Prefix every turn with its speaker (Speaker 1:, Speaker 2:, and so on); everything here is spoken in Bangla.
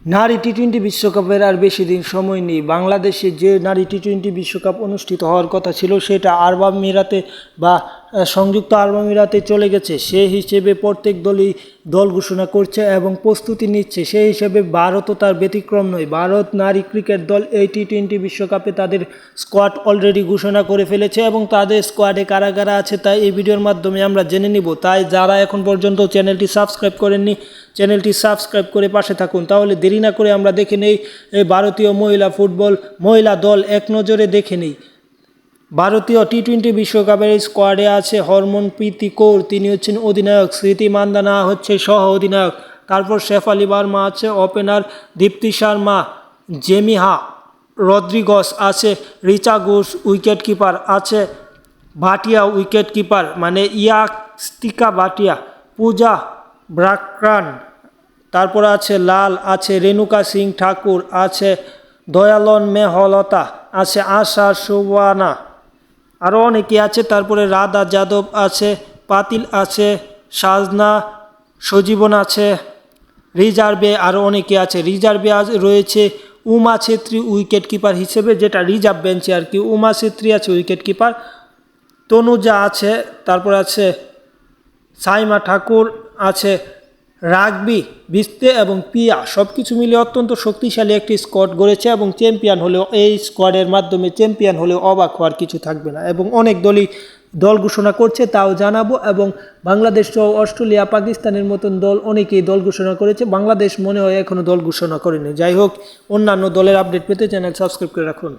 Speaker 1: নারী টি-20 বিশ্বকাপের আর বেশি দিন সময় নেই। বাংলাদেশে যে নারী টি-20 বিশ্বকাপ অনুষ্ঠিত হওয়ার কথা ছিল সেটা আরব আমিরাতে বা সংযুক্ত আরব আমিরাতে চলে গেছে। সেই হিসেবে প্রত্যেক দলই দল ঘোষণা করছে এবং প্রস্তুতি নিচ্ছে। সেই হিসেবে ভারতও তার ব্যতিক্রম নয়। ভারত নারী ক্রিকেট দল এই টি-20 বিশ্বকাপে তাদের স্কোয়াড অলরেডি ঘোষণা করে ফেলেছে এবং তাদের স্কোয়াডে কারা কারা আছে তাই এই ভিডিওর মাধ্যমে আমরা জেনে নিব। তাই যারা এখন পর্যন্ত চ্যানেলটি সাবস্ক্রাইব করেননি, চ্যানেলটি সাবস্ক্রাইব করে পাশে থাকুন। তাহলে দেরি না করে আমরা দেখে নেই এই ভারতীয় মহিলা দল এক নজরে দেখে নেই। ভারতীয় টি-20 বিশ্বকাপের স্কোয়াডে আছে হরমনপ্রীত কৌর, তিনি হচ্ছেন অধিনায়ক। স্মৃতি মান্দানা হচ্ছে সহ অধিনায়ক। তারপর শেফালি ভার্মা আছে ওপেনার, দীপ্তি শর্মা, জেমিহা রদ্রিগস আছে, রিচা ঘোষ উইকেট কিপার আছে, ভাটিয়া উইকেট কিপার মানে ইয়াস্তিকা ভাটিয়া, পূজা ব্রাক্রান, তারপর আছে লাল, আছে রেণুকা সিং ঠাকুর, আছে দয়ালন মেহলতা, আছে আশা সুবানা, আরও অনেকে আছে। তারপরে রাধা যাদব আছে, পাতিল আছে, সাজনা সজীবন আছে, রিজার্ভে আরও অনেকে আছে। রিজার্ভে রয়েছে উমা ছেত্রী উইকেট কিপার হিসেবে, যেটা রিজার্ভ বেঞ্চে আর কি। উমা ছেত্রী আছে উইকেট কিপার, তনুজা আছে, তারপর আছে সাইমা ঠাকুর আছে, রাগবি বিস্তে এবং পিয়া, সব কিছু মিলে অত্যন্ত শক্তিশালী একটি স্কোয়াড গড়েছে এবং চ্যাম্পিয়ন হলেও এই স্কোয়াডের মাধ্যমে চ্যাম্পিয়ন হলেও অবাক হওয়ার কিছু থাকবে না। এবং অনেক দলই দল ঘোষণা করছে, তাও জানাবো। এবং বাংলাদেশ সহ অস্ট্রেলিয়া, পাকিস্তানের মতন দল অনেকেই দল ঘোষণা করেছে। বাংলাদেশ মনে হয় এখনও দল ঘোষণা করেনি। যাই হোক, অন্যান্য দলের আপডেট পেতে চ্যানেল সাবস্ক্রাইব করে রাখুন।